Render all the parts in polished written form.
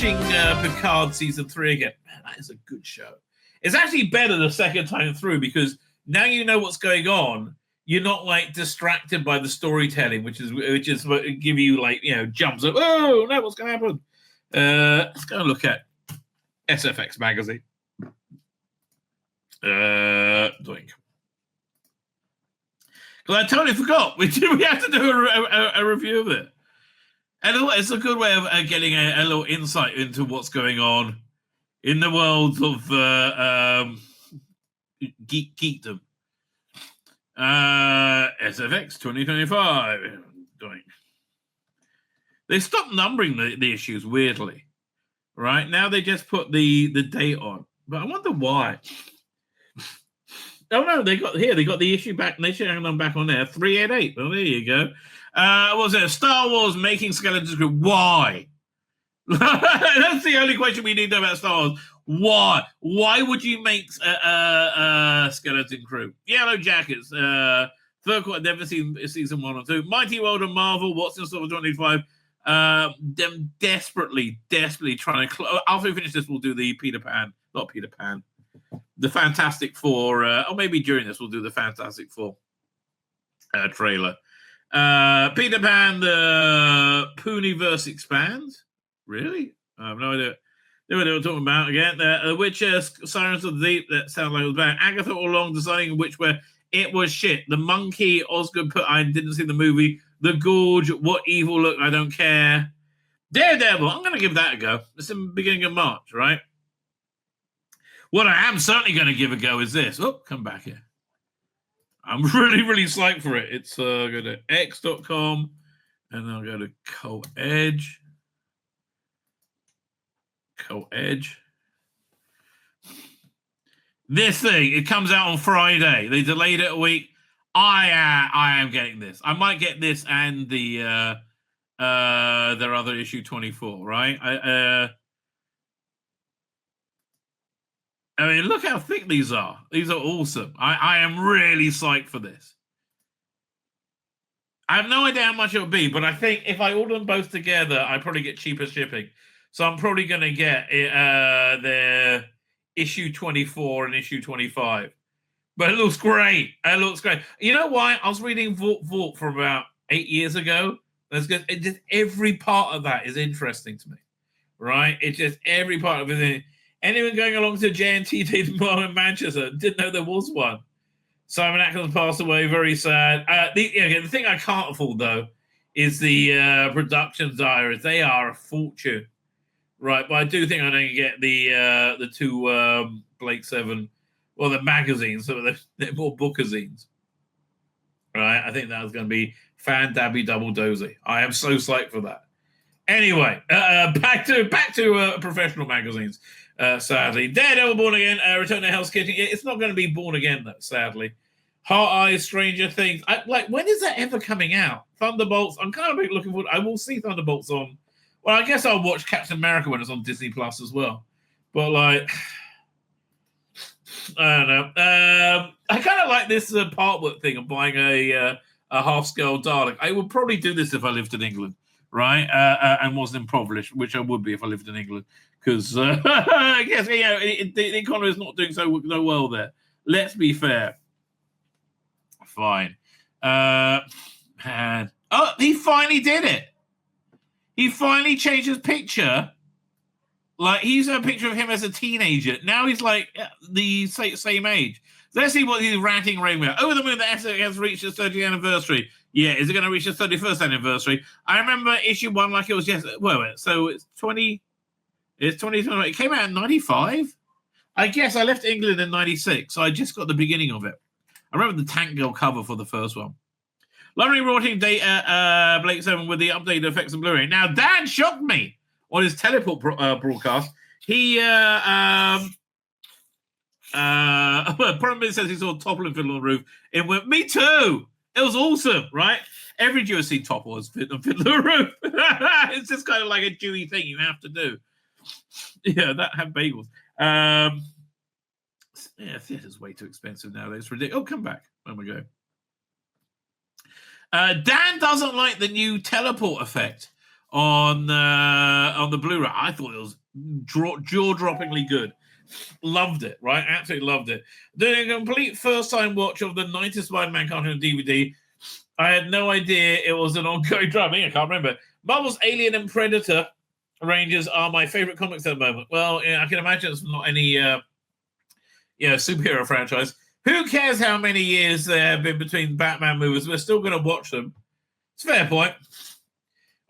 watching Picard season 3 again. Man, that is a good show. It's actually better the second time through because now you know what's going on. You're not like distracted by the storytelling, which is what give you like jumps up. Oh no, what's going to happen? Let's go and look at SFX magazine. Doink. Because I totally forgot. We have to do a review of it. And it's a good way of getting a little insight into what's going on in the world of geekdom. SFX 2025. Doink. They stopped numbering the issues, weirdly. Right? Now they just put the date on. But I wonder why. Oh no, they got the issue back. They should have them back on there. 388. Well, there you go. What was it? Star Wars making skeleton crew. Why? That's the only question we need to know about Star Wars. Why? Why would you make a skeleton crew? Yellow Jackets. Third quarter, never seen season 1 or 2. Mighty World of Marvel. What's in store for 25? Them desperately trying to. After we finish this, we'll do the not Peter Pan. The Fantastic Four, or maybe during this, we'll do the Fantastic Four trailer. Peter Pan, the Pooniverse expands. Really? I have no idea. They were talking about again. The Witcher, Sirens of the Deep. That sounds like it was bad. Agatha all along deciding which were. It was shit. The Monkey, Osgood put. I didn't see the movie. The Gorge, What Evil Look. I don't care. Daredevil. I'm going to give that a go. It's in the beginning of March, right? What I am certainly going to give a go is this. Oh, come back here. I'm really psyched for it. It's go to x.com and I'll go to Co-Edge. This thing, it comes out on Friday. They delayed it a week. I am getting this. I might get this and their other issue 24, right? I mean, look how thick these are. These are awesome. I am really psyched for this. I have no idea how much it'll be, but I think if I order them both together, I probably get cheaper shipping. So I'm probably going to get their issue 24 and issue 25. But it looks great. You know why? I was reading Vault from about 8 years ago. That's good. It just every part of that is interesting to me, right? It's just every part of it. Anyone going along to JNT Day tomorrow in Manchester didn't know there was one. Simon Atkins passed away, very sad. The thing I can't afford, though, is the production diaries. They are a fortune, right? But I do think I'm going to get the two Blake 7, well, the magazines, so they're more bookazines, right? I think that was going to be Fan Dabby Double Dozy. I am so psyched for that. Anyway, back to professional magazines. Sadly, Daredevil Born Again, Return to Hell's Kitchen. It's not going to be Born Again, though, sadly. Heart Eyes, Stranger Things. When is that ever coming out? Thunderbolts. I'm kind of looking forward. I will see Thunderbolts on. Well, I guess I'll watch Captain America when it's on Disney Plus as well. But I don't know. I kind of like this partwork thing of buying a half-scale Dalek. I would probably do this if I lived in England, right? And wasn't impoverished, which I would be if I lived in England. Because I guess the economy is not doing so well there. Let's be fair. Fine. Man. Oh, he finally did it. He finally changed his picture. Like, he's a picture of him as a teenager. Now he's like the same age. Let's see what he's ranting about. Over the moon, the SFX has reached its 30th anniversary. Yeah, is it going to reach its 31st anniversary? I remember issue 1 like it was yesterday. Well, so it's 20. It's 2020. It came out in 95. I guess I left England in 96, so I just got the beginning of it. I remember the Tank Girl cover for the first one. Lovely rotting data, Blake 7 with the updated effects and Blu-ray. Now, Dan shocked me on his teleport broadcast. He, Promise says he saw Toppling Fiddle on the roof. It went, me too. It was awesome, right? Every Jew has seen Topple as Fiddle on the roof. It's just kind of like a Jewy thing you have to do. Yeah, that had bagels. Yeah, theatre's way too expensive nowadays. It's ridiculous. Oh, come back. Where we go? Dan doesn't like the new teleport effect on the Blu-ray. I thought it was jaw-droppingly good. Loved it, right? Absolutely loved it. Doing a complete first-time watch of the 90s Spider-Man cartoon on DVD. I had no idea it was an ongoing drama. I can't remember. Marvel's Alien and Predator ranges are my favorite comics at the moment. Well, I can imagine it's not any superhero franchise. Who cares how many years there have been between Batman movies? We're still going to watch them. It's a fair point.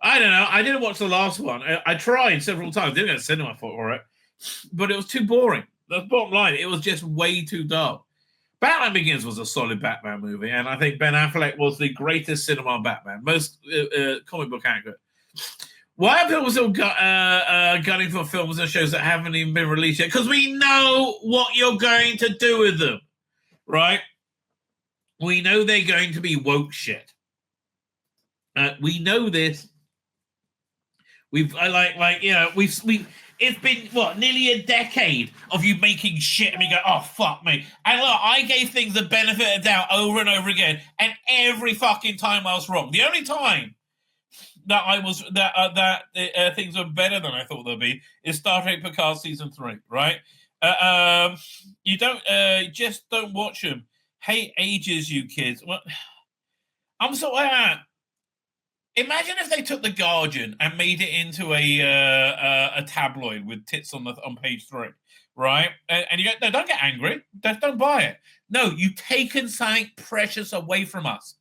I don't know. I didn't watch the last one. I tried several times. Didn't go to cinema for it, but it was too boring. That's the bottom line. It was just way too dull. Batman Begins was a solid Batman movie, and I think Ben Affleck was the greatest cinema Batman, most comic book accurate. Why are people still gunning for films and shows that haven't even been released yet? Because we know what you're going to do with them, right? We know they're going to be woke shit. We know this. We've it's been nearly a decade of you making shit and me go, oh fuck me. And look, I gave things the benefit of doubt over and over again, and every fucking time I was wrong. The only time that I was things were better than I thought they'd be is Star Trek Picard season 3, right? You don't just don't watch them. Hate ages, you kids. Well, I'm so imagine if they took The Guardian and made it into a tabloid with tits on page 3, right? And you go, no, don't get angry. Don't buy it. No, you've taken something precious away from us,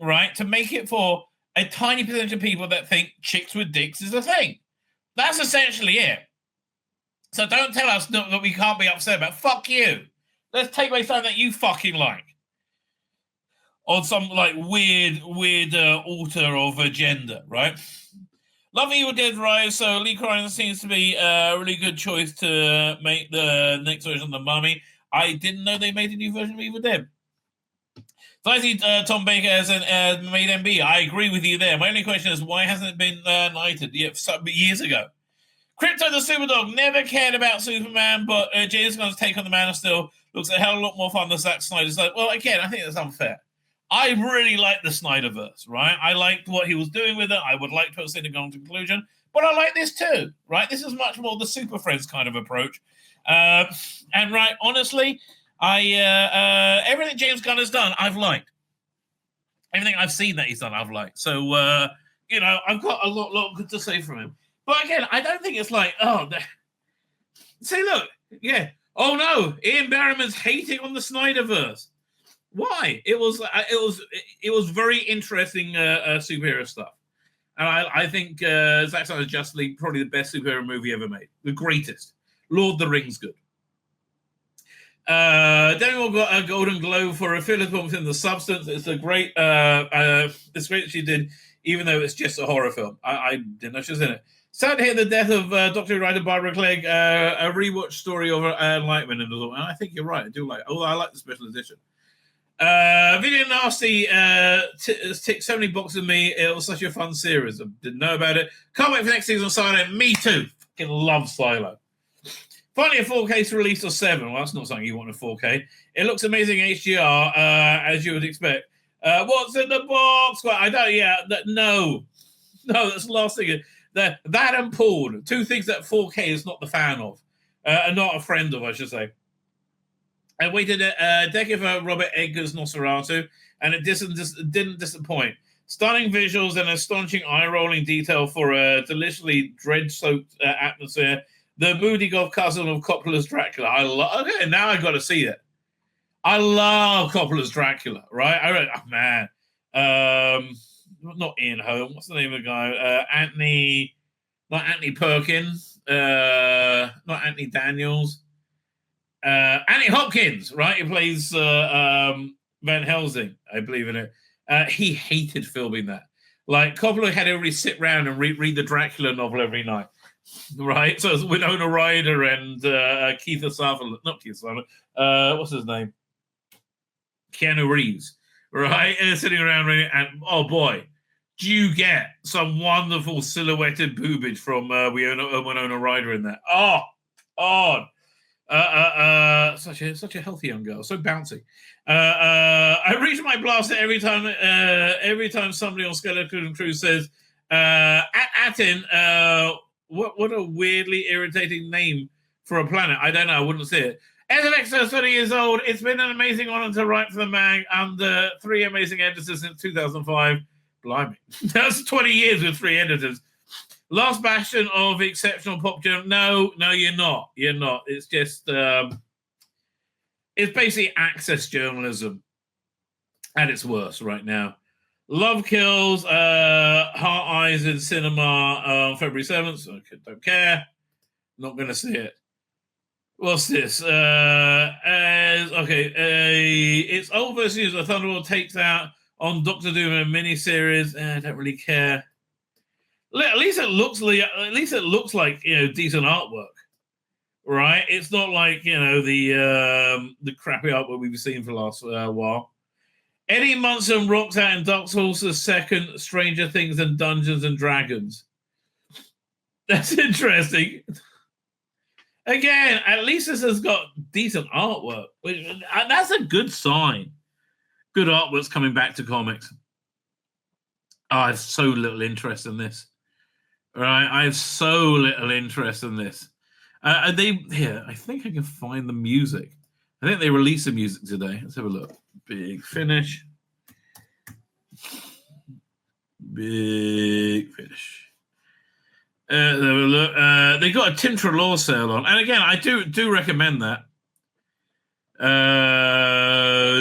right? To make it for a tiny percentage of people that think chicks with dicks is a thing. That's essentially it. So don't tell us that we can't be upset about. Fuck you. Let's take away something that you fucking like. On some like weird altar of agenda, right? Love Evil Dead Rise, so Lee Cronin seems to be a really good choice to make the next version of The Mummy. I didn't know they made a new version of Evil Dead. So I see Tom Baker has made MB. I agree with you there. My only question is, why hasn't it been knighted years ago? Crypto the Superdog never cared about Superman, but James Gunn's take on the Man of Steel looks a hell of a lot more fun than Zack Snyder's. Like, well, again, I think that's unfair. I really like the Snyderverse, right? I liked what he was doing with it. I would like to have seen it gone to conclusion, but I like this too, right? This is much more the Super Friends kind of approach. And right, honestly, everything James Gunn has done, I've liked. Everything I've seen that he's done, I've liked. So, I've got a lot good to say from him. But again, I don't think it's like, see, look, yeah. Oh no, Ian Barrowman's hating on the Snyderverse. Why? It was very interesting superhero stuff, and I think Zack Snyder's Justice League probably the best superhero movie ever made, the greatest. Lord of the Rings good. Daniel got a Golden Globe for a filler film within the substance. It's a great. It's great that she did, even though it's just a horror film. I didn't know she was in it. Sad to hear the death of Doctor Who writer Barbara Clegg. A rewatch story of Enlightenment, and I think you're right. I do like. I like the special edition. Video Nasty ticked so many boxes of me. It was such a fun series. I didn't know about it. Can't wait for next season on Silo. Me too. Fucking love Silo. Finally, a 4K release of 7. Well, that's not something you want in 4K. It looks amazing HDR, as you would expect. What's in the box? Well, I don't. Yeah, no, that's the last thing. That and Paul, two things that 4K is not the fan of, and not a friend of, I should say. I waited a decade for Robert Eggers' Nosferatu, and it didn't disappoint. Stunning visuals and astonishing eye-rolling detail for a deliciously dread-soaked atmosphere. The moody goth cousin of Coppola's Dracula. Okay, now I got to see it. I love Coppola's Dracula, right? Not Ian Holm. What's the name of the guy? Not Anthony Perkins. Not Anthony Daniels. Anthony Hopkins, right? He plays Van Helsing, I believe in it. He hated filming that. Like, Coppola had everybody sit around and read the Dracula novel every night, right? So it's Winona Ryder and Keith Sutherland, not Keith Sutherland, what's his name? Keanu Reeves, right? Sitting around reading, and oh boy, do you get some wonderful silhouetted boobage from Winona Ryder in that? Such a healthy young girl, so bouncy. I reach my blaster every time somebody on Skeleton Crew says Atin, what a weirdly irritating name for a planet. I don't know. I wouldn't say it. SFX is 30 years old. It's been an amazing honor to write for the mag under 3 amazing editors since 2005. Blimey. That's 20 years with 3 editors. Last bastion of exceptional pop journalism. No, you're not. You're not. It's just, it's basically access journalism at its worst right now. Love Kills, Heart Eyes in cinema on February 7th. Okay, don't care. Not going to see it. What's this? It's old versus the Thunderbolt takes out on Doctor Doom a miniseries. I don't really care. At least it looks like decent artwork, right? It's not like the crappy artwork we've seen for the last while. Eddie Munson rocks out in Dark Souls' second Stranger Things and Dungeons and Dragons. That's interesting. Again, at least this has got decent artwork. That's a good sign. Good artwork's coming back to comics. I have so little interest in this. Right, I have so little interest in this. I think I can find the music. I think they released the music today. Let's have a look. Big Finish. Big Finish. Look. They got a Tim Trelaw sale on, and again, I do recommend that.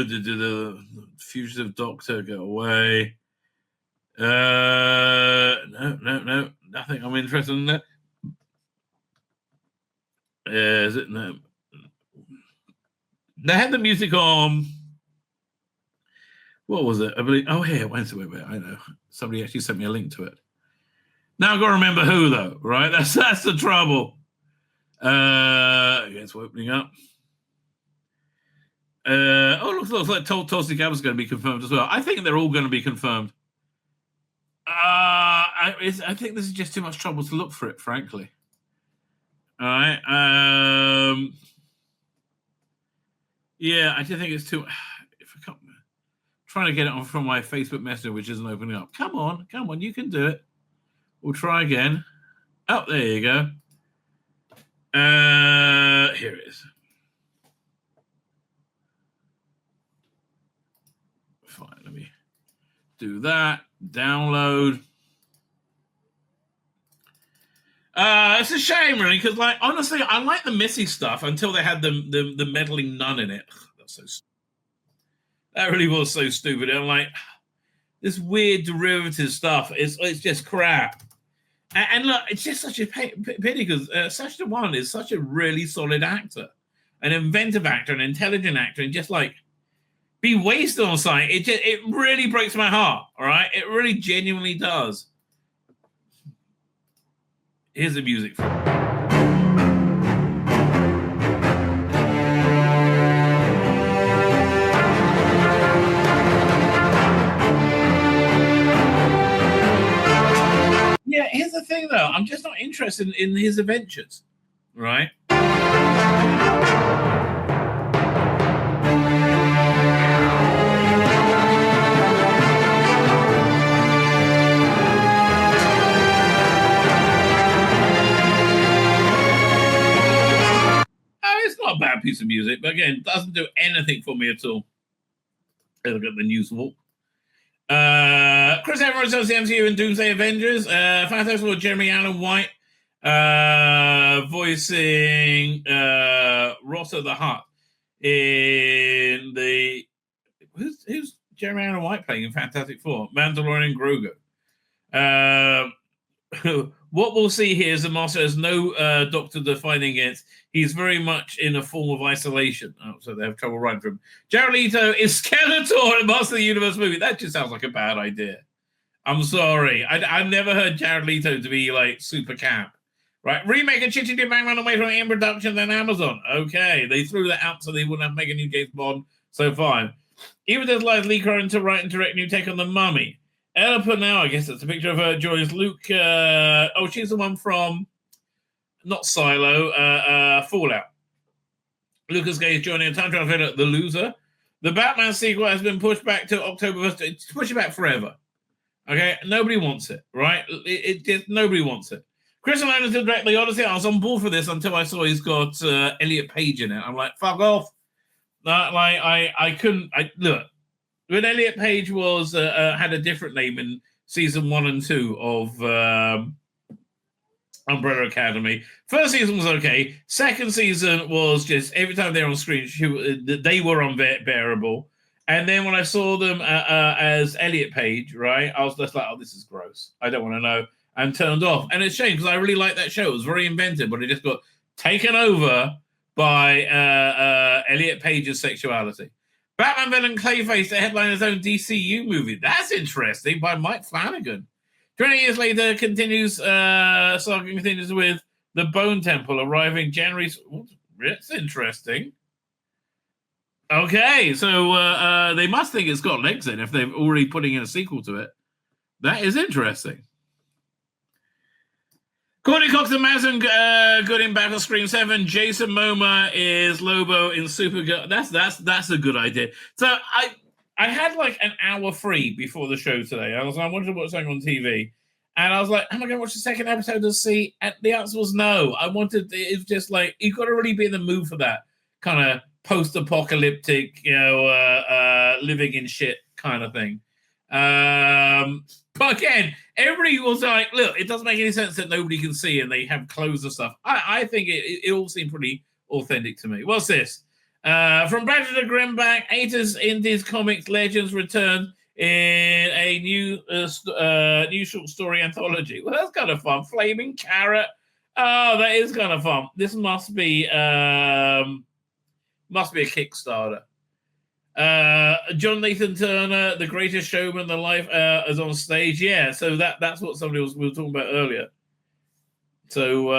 The Fugitive Doctor, Go Away. No, nothing I'm interested in that. Is it? No. They had the music on. What was it? I believe. Oh, here. Wait. I know. Somebody actually sent me a link to it. Now I've got to remember who, though. Right? That's the trouble. It's opening up. Looks like Tulsi Gabbard's going to be confirmed as well. I think they're all going to be confirmed. I think this is just too much trouble to look for it, frankly. All right. Yeah, I just think it's too. If I can't, trying to get it on from my Facebook Messenger, which isn't opening up. Come on, you can do it. We'll try again. Oh, there you go. Here it is. Fine, let me do that. Download. It's a shame, really, because, honestly, I like the Missy stuff until they had the meddling nun in it. That's so stupid. That really was so stupid. I'm like, this weird derivative stuff is just crap. And look, it's just such a pity because Sacha Dhawan is such a really solid actor, an inventive actor, an intelligent actor, and just be wasted on site. It really breaks my heart. All right, it really genuinely does. Here's the music for it. Yeah, here's the thing, though. I'm just not interested in his adventures, right? It's not a bad piece of music, but again, it doesn't do anything for me at all. Look at the news walk. Chris Evans does the MCU and Doomsday Avengers. Fantastic Four, Jeremy Allen White voicing Rossa the Hutt in the who's Jeremy Allen White playing in Fantastic Four? Mandalorian Grogu. What we'll see here is the Master has no doctor to fight against. He's very much in a form of isolation. Oh, so they have trouble writing for him. Jared Leto is Skeletor in Master of the Universe movie. That just sounds like a bad idea. I'm sorry. I've never heard Jared Leto to be super camp. Right? Remake a Chitty Bang Run away from in production than Amazon. Okay. They threw that out so they wouldn't have to make a new James Bond. So fine. Even there's Lies Lee Curran to write and direct new take on The Mummy. Ella Purnell, I guess that's a picture of her, joins Luke. She's the one from not Silo, Fallout. Lucas Gage joining a time travel film, The Loser. The Batman sequel has been pushed back to October 1st. It's pushed it back forever. Okay, nobody wants it, right? It just nobody wants it. Chris and Anderson directly, honestly, I was on board for this until I saw he's got Elliot Page in it. I'm like, fuck off. I couldn't. Look, when Elliot Page was had a different name in season 1 and 2 of Umbrella Academy. First season was okay. Second season was just every time they were on screen, they were unbearable. And then when I saw them as Elliot Page, right, I was just like, oh, this is gross. I don't want to know. And turned off. And it's a shame because I really liked that show. It was very inventive, but it just got taken over by Elliot Page's sexuality. Batman villain Clayface to headline his own DCU movie. That's interesting, by Mike Flanagan. 20 years later, saga continues with the Bone Temple arriving January. That's interesting. Okay, so they must think it's got legs in if they're already putting in a sequel to it. That is interesting. Courtney Cox and Madison good in Battle Scream 7. Jason Momoa is Lobo in Supergirl. That's a good idea. So I had like an hour free before the show today. I wanted to watch something on TV. And I was like, am I going to watch the second episode to see? And the answer was no. It's just like, you've got to really be in the mood for that kind of post-apocalyptic, living in shit kind of thing. But again, everybody was like, look, it doesn't make any sense that nobody can see and they have clothes and stuff. I think it all seemed pretty authentic to me. What's this? From Badger to Grimback, 80s Indies Comics Legends return in a new short story anthology. Well, that's kind of fun. Flaming Carrot. Oh, that is kind of fun. This must be a Kickstarter. John Nathan Turner, The Greatest Showman, The Life is on stage. Yeah, so that's what we were talking about earlier. So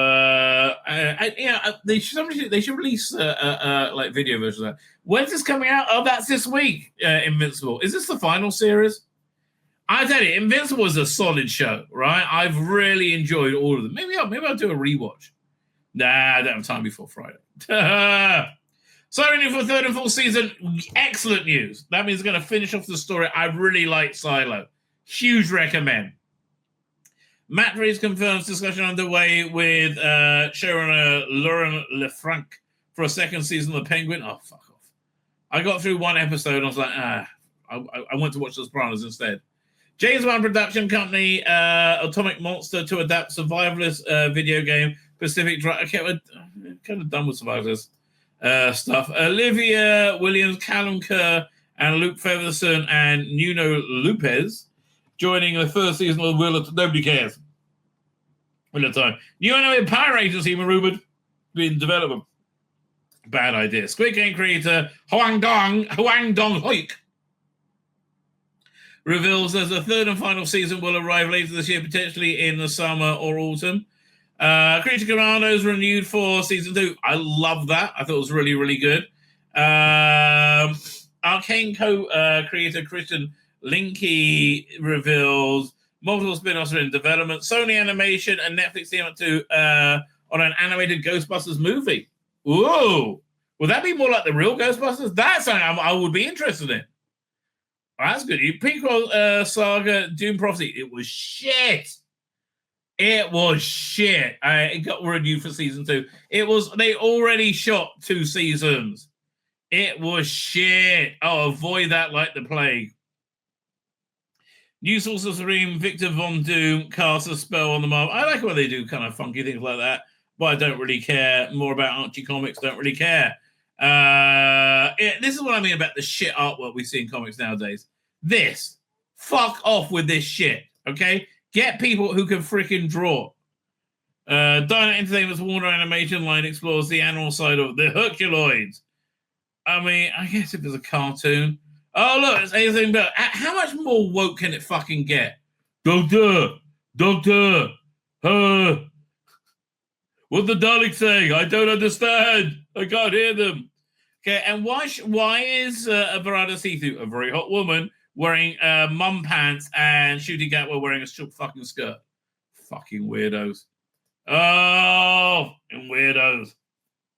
they should release like video versions of that. When's this coming out? Oh, that's this week. Invincible. Is this the final series? I tell you, Invincible is a solid show, right? I've really enjoyed all of them. Maybe I'll do a rewatch. Nah, I don't have time before Friday. Sorry for third and fourth season. Excellent news. That means it's going to finish off the story. I really like Silo. Huge recommend. Matt Reeves confirms discussion underway with showrunner Lauren Lefranc for a second season of The Penguin. Oh, fuck off. I got through one episode and I was like, I went to watch The Sopranos instead. James Wan production company, Atomic Monster, to adapt survivalist video game Pacific Drive. Okay, I'm kind of done with survivalist stuff. Olivia Williams, Callum Kerr, and Luke Featherson and Nuno Lopez joining the first season of Wheel of Nobody Cares. Wheel of Time. New animated Power Agency rumored in development. Bad idea. Squid Game creator Hoang Dong Hoik reveals that the third and final season will arrive later this year, potentially in the summer or autumn. Creature Commandos renewed for season 2. I love that. I thought it was really, really good. Arcane co-creator Christian Linky reveals multiple spin-offs are in development. Sony Animation and Netflix team up to on an animated Ghostbusters movie. Ooh, would that be more like the real Ghostbusters? That's something I would be interested in. Oh, that's good. Prequel saga Doom Prophecy. It was shit. It was shit. It got renewed for season 2. They already shot 2 seasons. It was shit. Oh, avoid that like the plague. New Sorcerer Supreme, Victor Von Doom casts a spell on the mob. I like when they do kind of funky things like that, but I don't really care. More about Archie comics, don't really care. This is what I mean about the shit artwork we see in comics nowadays. Fuck off with this shit, okay? Get people who can freaking draw. Dino Entertainment's Warner Animation line explores the animal side of the Herculoids. I mean, I guess if it's a cartoon. Oh, look, it's anything but. How much more woke can it fucking get? Doctor, what the Daleks saying? I don't understand. I can't hear them. Okay, and why is Verada Sethu, a very hot woman, wearing mum pants and Shooty Gatwa wearing a short fucking skirt? Fucking weirdos. Oh, and weirdos.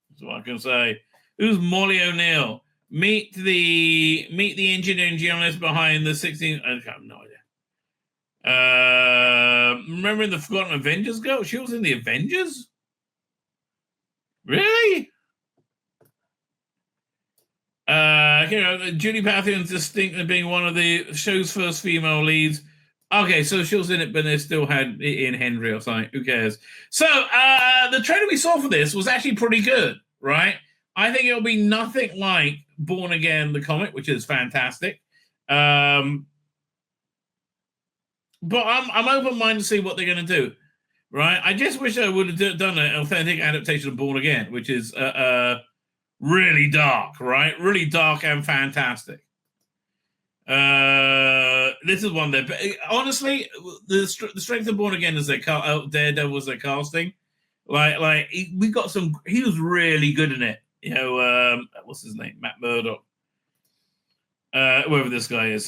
That's what I can say. Who's Molly O'Neill? Meet the engineering journalist behind the 16. I have no idea. Remember the Forgotten Avengers girl? She was in the Avengers? Really? Judy Pathian's distinct in being one of the show's first female leads. Okay, so she was in it, but they still had Ian Henry or something. Who cares? So the trailer we saw for this was actually pretty good, right? I think it'll be nothing like Born Again, the comic, which is fantastic. But I'm open-minded to see what they're going to do, right? I just wish I would have done an authentic adaptation of Born Again, which is really dark, right? Really dark and fantastic. This is one that, honestly, the strength of Born Again is their Daredevil was their casting. We got some. He was really good in it. What's his name? Matt Murdock. Whoever this guy is,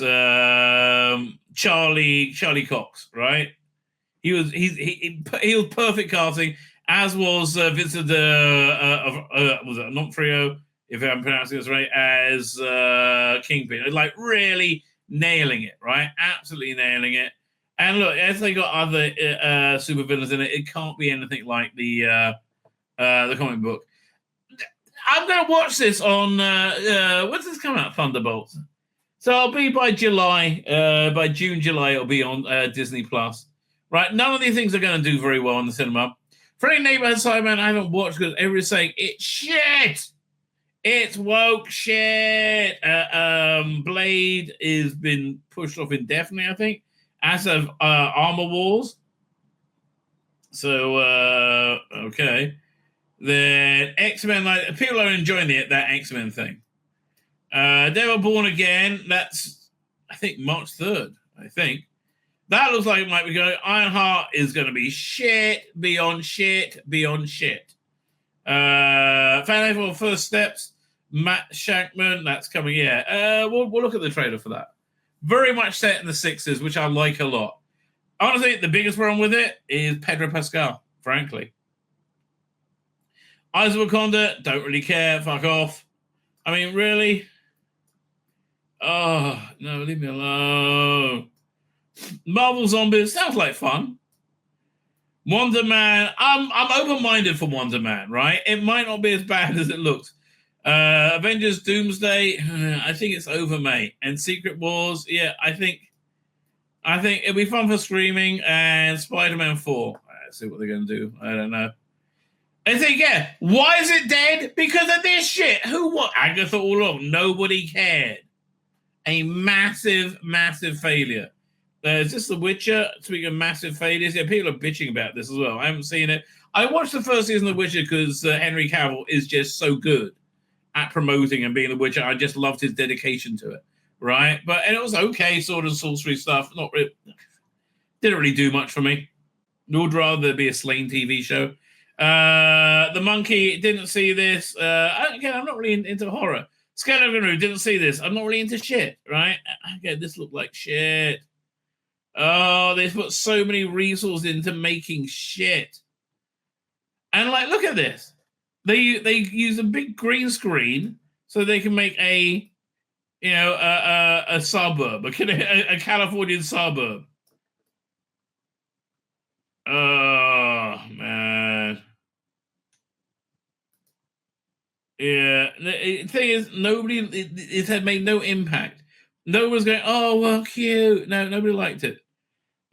Charlie Cox, right? He was perfect casting, as was Vincent was it Onofrio, if I'm pronouncing this right, as Kingpin. Like really nailing it, right? Absolutely nailing it. And look, as they got other supervillains in it, it can't be anything like the comic book. I'm going to watch this on when's this come out? Thunderbolts. So it'll be by July, by June, July. It'll be on Disney Plus. Right, none of these things are going to do very well in the cinema. Friendly Neighborhood Cyberman I haven't watched because everybody's saying it's shit. It's woke shit. Blade has been pushed off indefinitely, I think, as of Armor Wars. So, okay. Then X-Men, like people are enjoying that X-Men thing. They were Born Again. That's, I think, March 3rd, I think. That looks like it might be going. Ironheart is going to be shit, beyond shit, beyond shit. Fan for First Steps, Matt Shankman, that's coming, yeah. We'll look at the trailer for that. Very much set in the 60s, which I like a lot. Honestly, the biggest problem with it is Pedro Pascal, frankly. Eyes of Wakanda, don't really care, fuck off. I mean, really? Oh, no, leave me alone. Marvel Zombies sounds like fun. Wonder Man, I'm open-minded for Wonder Man, right? It might not be as bad as it looks. Avengers Doomsday, I think it's over, mate. And Secret Wars, yeah, I think it'll be fun for streaming. And Spider-Man 4, let's see what they're going to do. I don't know. I think, yeah, why is it dead? Because of this shit. Who what? Agatha all along. Nobody cared. A massive, massive failure. Is this The Witcher? Speaking of massive failures, yeah, people are bitching about this as well. I haven't seen it. I watched the first season of The Witcher because Henry Cavill is just so good at promoting and being The Witcher. I just loved his dedication to it, right? And it was okay, sword and sorcery stuff. Not really, didn't really do much for me. Would rather there be a Slain TV show. The Monkey, didn't see this. Again, I'm not really into horror. Skeleton didn't see this. I'm not really into shit, right? Again, this looked like shit. Oh, they've put so many resources into making shit. And like, look at this. They use a big green screen so they can make a suburb, a Californian suburb. Oh man. Yeah. The thing is, it had made no impact. No one was going, oh well, cute. No, nobody liked it.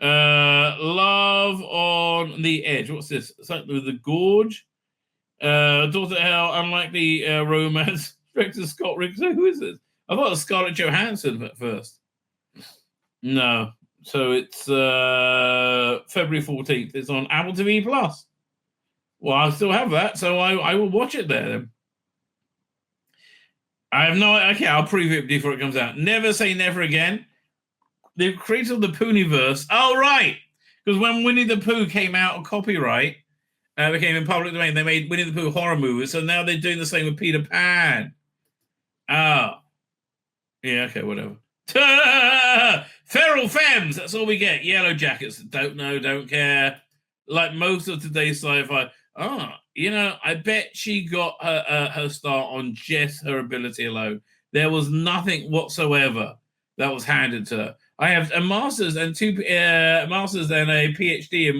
Love on the Edge. What's this? Something with the Gorge. Daughter Hell, Unlikely Romance. Director Scott Rickson. Who is this? I thought it was Scarlett Johansson at first. No. So it's February 14th. It's on Apple TV Plus. Well, I still have that, so I will watch it there then. I have no. Okay, I'll preview it before it comes out. Never Say Never Again. The creator of the Poonieverse. Oh, right. Because when Winnie the Pooh came out of copyright, became in public domain, they made Winnie the Pooh horror movies. So now they're doing the same with Peter Pan. Oh. Yeah, okay, whatever. Feral Femmes. That's all we get. Yellow Jackets. Don't know, don't care. Like most of today's sci-fi. I bet she got her start on just her ability alone. There was nothing whatsoever that was handed to her. I have a master's and two masters and a PhD in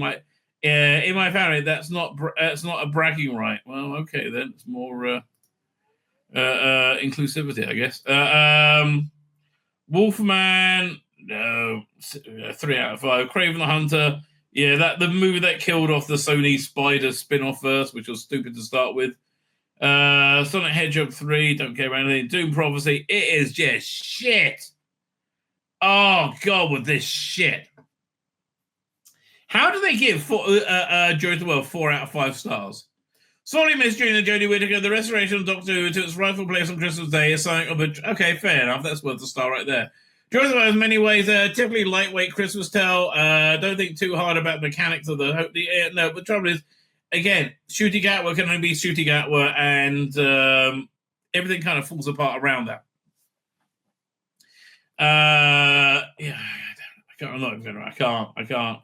my family. That's not a bragging right. Well, okay then. It's more inclusivity, I guess. Wolfman, no, 3 out of 5. Craven the Hunter, yeah, that the movie that killed off the Sony Spider spin-off verse, which was stupid to start with. Sonic Hedgehog 3, don't care about anything. Doom Prophecy, it is just shit. Oh god, with this shit. How do they give Joy the World 4 out of 5 stars? Sorry, Miss June and Jodie Whittaker, the restoration of Doctor Who to its rightful place on Christmas Day is something of a... Okay, fair enough. That's worth a star right there. Joy the World has many ways. Typically lightweight Christmas tale. Don't think too hard about the mechanics of the... no, but the trouble is, again, Shooty Gatwa can only be Shooty Gatwa, and everything kind of falls apart around that. Yeah, I'm not even... I can't.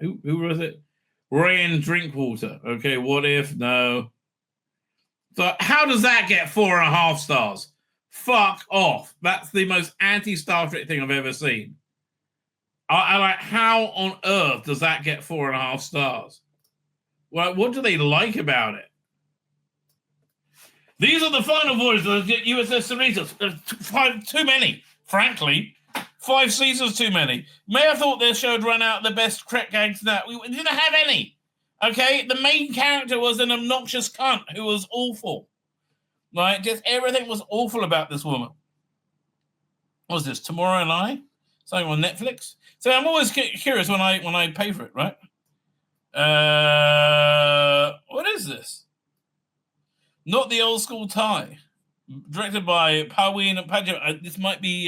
Who was it? Ryan Drinkwater. Okay, what if? No. So how does that get 4.5 stars? Fuck off. That's the most anti-Star Trek thing I've ever seen. I like, how on earth does that get 4.5 stars? Well, what do they like about it? These are the final voyages of USS Cerritos. Too many, frankly. 5 seasons too many. May have thought this show had run out the best Trek gags now. We didn't have any. Okay, the main character was an obnoxious cunt who was awful. Right, just everything was awful about this woman. What was this, Tomorrow and I? Something on Netflix? So I'm always curious when I pay for it, right? What is this? Not the Old School Tie. Directed by Pawin and Padgett. This might be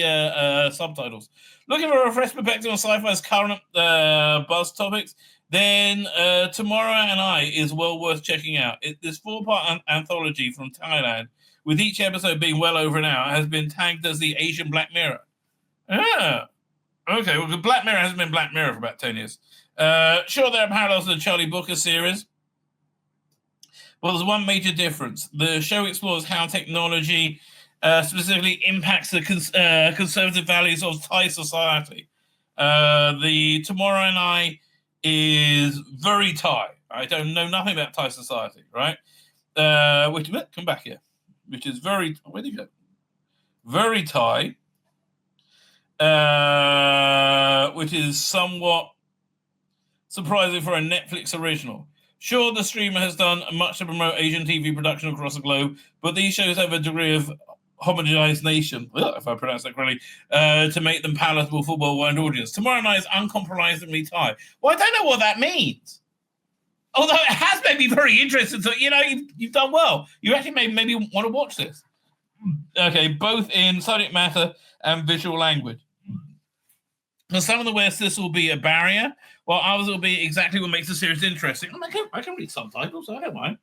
subtitles. Looking for a fresh perspective on sci-fi's current buzz topics? Then Tomorrow and I is well worth checking out. This 4-part anthology from Thailand, with each episode being well over an hour, has been tagged as the Asian Black Mirror. Ah, okay. Well, Black Mirror hasn't been Black Mirror for about 10 years. Sure, there are parallels to the Charlie Booker series, but there's one major difference. The show explores how technology specifically impacts the conservative values of Thai society. The Tomorrow and I is very Thai. I don't know nothing about Thai society, right? Wait a minute, come back here. Which is very... Where did you go? Very Thai. Which is somewhat surprising for a Netflix original. Sure, the streamer has done much to promote Asian TV production across the globe, but these shows have a degree of homogenization, if I pronounce that correctly, to make them palatable for a worldwide audience. Tomorrow Night is uncompromisingly Thai. Well, I don't know what that means. Although it has made me very interested. So, you've done well. You actually maybe want to watch this. Okay, both in subject matter and visual language. For some of the West, this will be a barrier, while others will be exactly what makes the series interesting. I can read subtitles, I don't mind.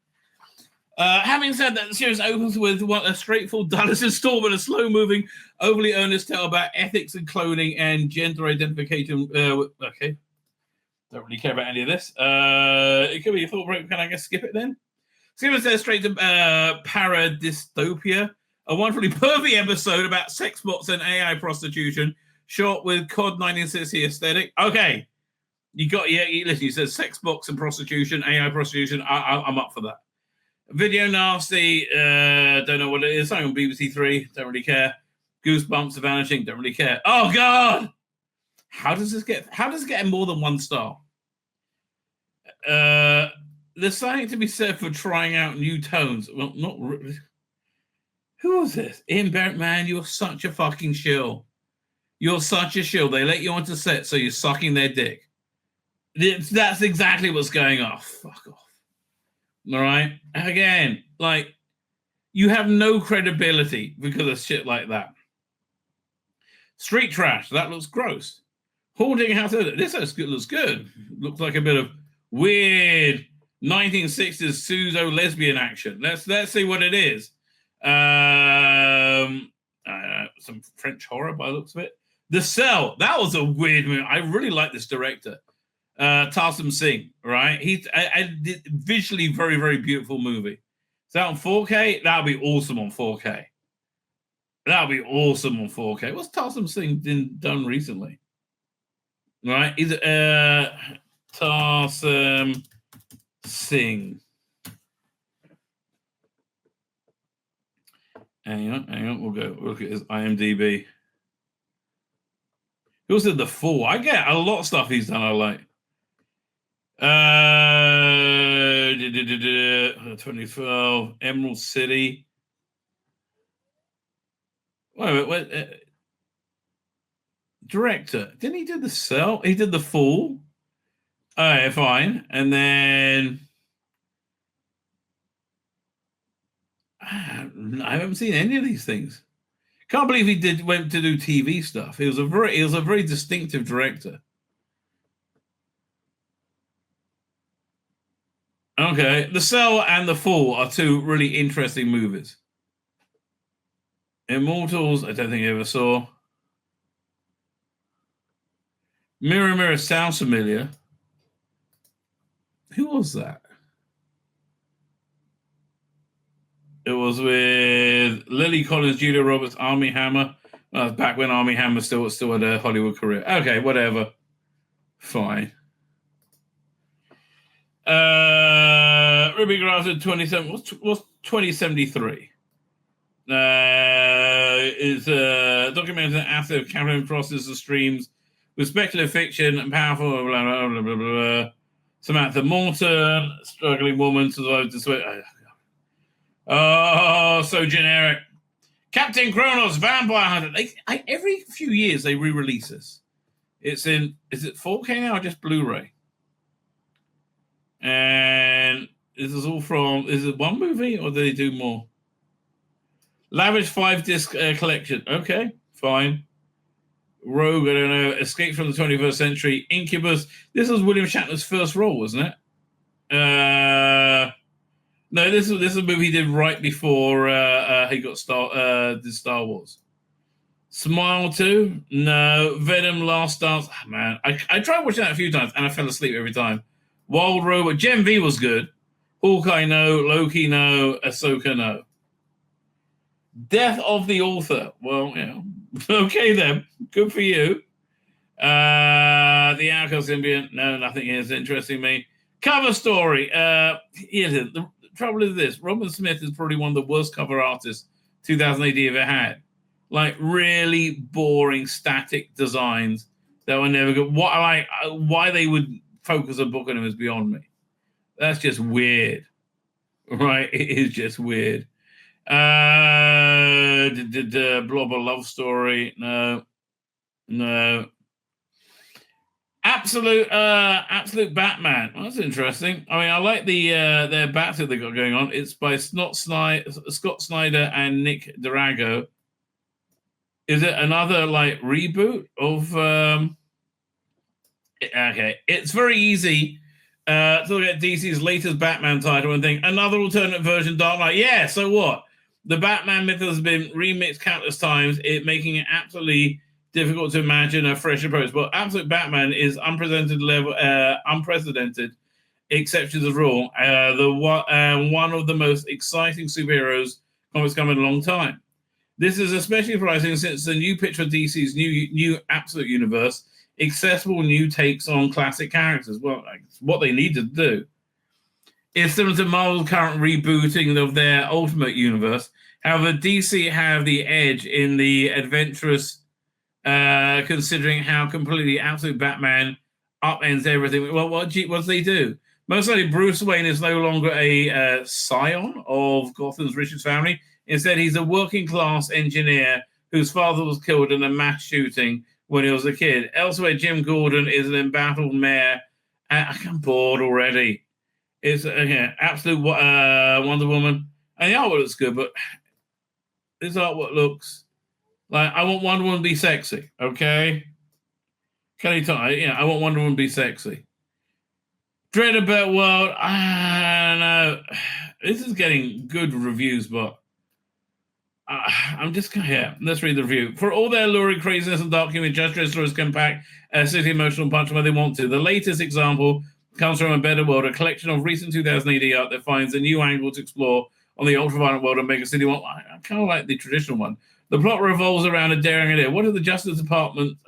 Having said that, the series opens with a straightforward Dallas installment, a slow-moving, overly earnest tale about ethics and cloning and gender identification. Okay. Don't really care about any of this. It could be a thought break. Can I skip it then? Skip it says straight to Paradystopia, a wonderfully pervy episode about sex bots and AI prostitution, shot with COD 1960 aesthetic. Okay. Listen, you said sex bots and prostitution, AI prostitution. I'm up for that. Video nasty, don't know what it is. Something on BBC Three, don't really care. Goosebumps, Vanishing, don't really care. Oh god! How does it get more than 1 star? There's something to be said for trying out new tones. Well, not really. Who was this? Ian Barrett, man, you're such a fucking shill. You're such a shill. They let you onto set, so you're sucking their dick. That's exactly what's going on. Fuck off. All right? Again, you have no credibility because of shit like that. Street trash, that looks gross. Haunting House, this looks good. Looks like a bit of weird 1960s pseudo lesbian action. Let's see what it is. Some French horror by the looks of it. The Cell, that was a weird movie. I really like this director, Tarsum Singh. Right, he's visually very, very beautiful movie. Is that on 4K? That would be awesome on 4K. That would be awesome on 4K. What's Tarsum Singh done recently? Right? Is Tarsum Singh. Hang on. We'll go look at his IMDb. He also did The Fall. I get a lot of stuff he's done I like. 2012, Emerald City. Wait. Director. Didn't he do The Cell? He did The Fall. All right, fine. And then I haven't seen any of these things. Can't believe he went to do TV stuff. He was a very distinctive director. Okay, The Cell and The Fall are two really interesting movies. Immortals, I don't think I ever saw. Mirror Mirror sounds familiar. Who was that? It was with Lily Collins, Julia Roberts, Armie Hammer. Well, back when Armie Hammer still had a Hollywood career. Okay, whatever. Fine. Ruby Grafton 27. What's 2073? Is documenting the acid of Catherine crosses the streams with speculative fiction and powerful blah blah blah blah blah. Samantha Morton, struggling woman survives the sweat. Oh, so generic. Captain Kronos, Vampire Hunter. Every few years they re-release this. Is it 4K now or just Blu-ray? And this is all from. Is it one movie or do they do more? Lavish 5-disc collection. Okay, fine. Rogue, I don't know. Escape from the 21st Century. Incubus. This was William Shatner's first role, wasn't it? No, this is a movie he did right before he got did Star Wars. Smile 2? No. Venom Last Dance. Oh, man, I tried watching that a few times and I fell asleep every time. Wild Robot. Gen V was good. Hawkeye, no. Loki, no. Ahsoka, no. Death of the Author. Well, yeah. Okay, then. Good for you. The Alcohol Symbiont. No, nothing here is interesting me. Cover story. The trouble is this. Robin Smith is probably one of the worst cover artists 2000 AD ever had. Like, really boring, static designs that were never good. Why they would focus a book on him is beyond me. That's just weird. Right? It is just weird. Blobber Love Story. No. Absolute Batman. Well, that's interesting. I mean, I like their bat that they got going on. It's by Scott Snyder and Nick Darago. Is it another like reboot of? Okay, it's very easy to look at DC's latest Batman title and think another alternate version, Dark Knight. Yeah, so what? The Batman myth has been remixed countless times, it making it absolutely difficult to imagine a fresh approach. But Absolute Batman is unprecedented, exceptions of rule. One of the most exciting superheroes comics come in a long time. This is especially surprising since the new pitch for DC's new Absolute Universe, accessible new takes on classic characters. Well, it's what they need to do. It's similar to Marvel's current rebooting of their Ultimate Universe. However, DC have the edge in the adventurous, considering how completely Absolute Batman upends everything. Well, what do they do? Most likely, Bruce Wayne is no longer a scion of Gotham's richest family. Instead, he's a working-class engineer whose father was killed in a mass shooting when he was a kid. Elsewhere, Jim Gordon is an embattled mayor. I'm bored already. It's absolute Wonder Woman. And the artwork looks good, but this artwork looks like I want Wonder Woman to be sexy, okay? I want Wonder Woman to be sexy. Dread About World, I don't know. This is getting good reviews, but I'm just let's read the review. For all their lurid craziness and dark humor, Judge Dredd stories can pack a city emotional punch where they want to. The latest example comes from A Better World, a collection of recent 2000 AD art that finds a new angle to explore on the ultra-violent world and make a city one. I kind of like the traditional one. The plot revolves around a daring idea. What if the Justice Department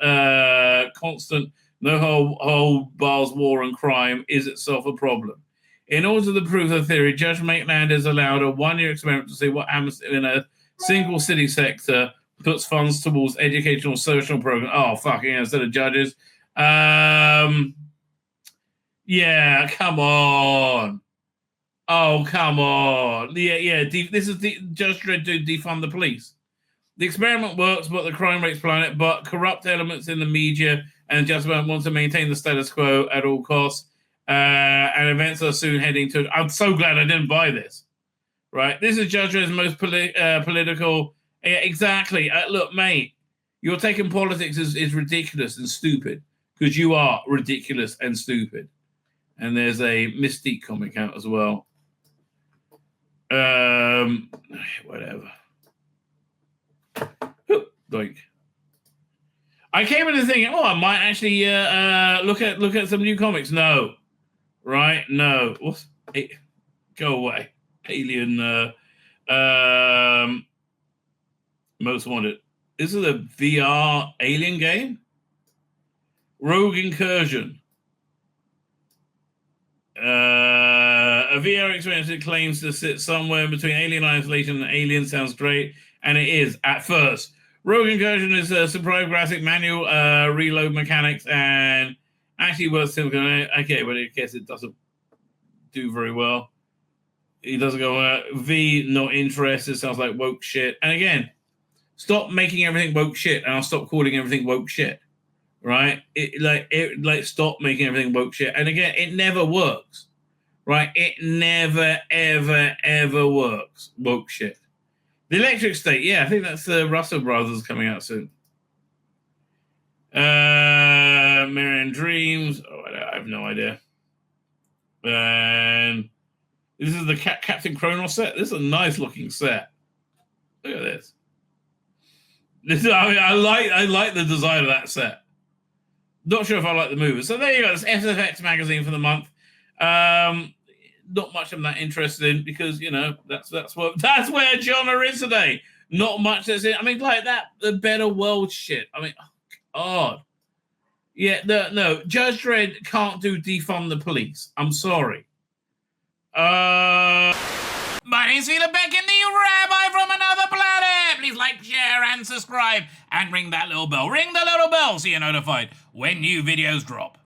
constant No whole bars war on crime is itself a problem. In order to prove the theory, Judge Maitland has allowed a one-year experiment to see what happens in a single city sector puts funds towards educational social programs. Oh, fucking instead of judges. Yeah, come on. Oh, come on. Yeah. This is Judge Dredd to defund the police. The experiment works, but the crime rates plummet. But corrupt elements in the media and just want to maintain the status quo at all costs. And events are soon heading to. I'm so glad I didn't buy this. Right, this is Judge Dredd's most political. Exactly. Look, mate, you're taking politics is ridiculous and stupid because you are ridiculous and stupid. And there's a Mystique comic out as well. Whatever. Like, I came into thinking, I might actually look at some new comics. No, right? No. What's go away? Alien. Most Wanted. This is a VR Alien game. Rogue Incursion. A VR experience that claims to sit somewhere between Alien Isolation and Alien sounds great, and it is at first. Rogue Incursion is a surprise graphic manual reload mechanics and actually worth thinking. Okay, but I guess it doesn't do very well. He doesn't go V, not interested. Sounds like woke shit. And again, stop making everything woke shit, and I'll stop calling everything woke shit. Right? Stop making everything woke shit. And again, it never works. Right? It never, ever, ever works. Woke shit. The Electric State, yeah, I think that's the Russell Brothers coming out soon. Mirror Dreams. Oh, I have no idea. And this is the Captain Kronos set. This is a nice looking set. Look at this. I like the design of that set. Not sure if I like the movers. So there you go. It's SFX magazine for the month. Not much I'm that interested in because that's where genre is today. Not much that's in. I mean, like that the Better World shit. I mean, oh God. Yeah, no. Judge Dredd can't do defund the police. I'm sorry. My name's Tzvi Lebetkin, the Rabbi from another planet. Please like, share, and subscribe, and ring that little bell. Ring the little bell so you're notified when new videos drop.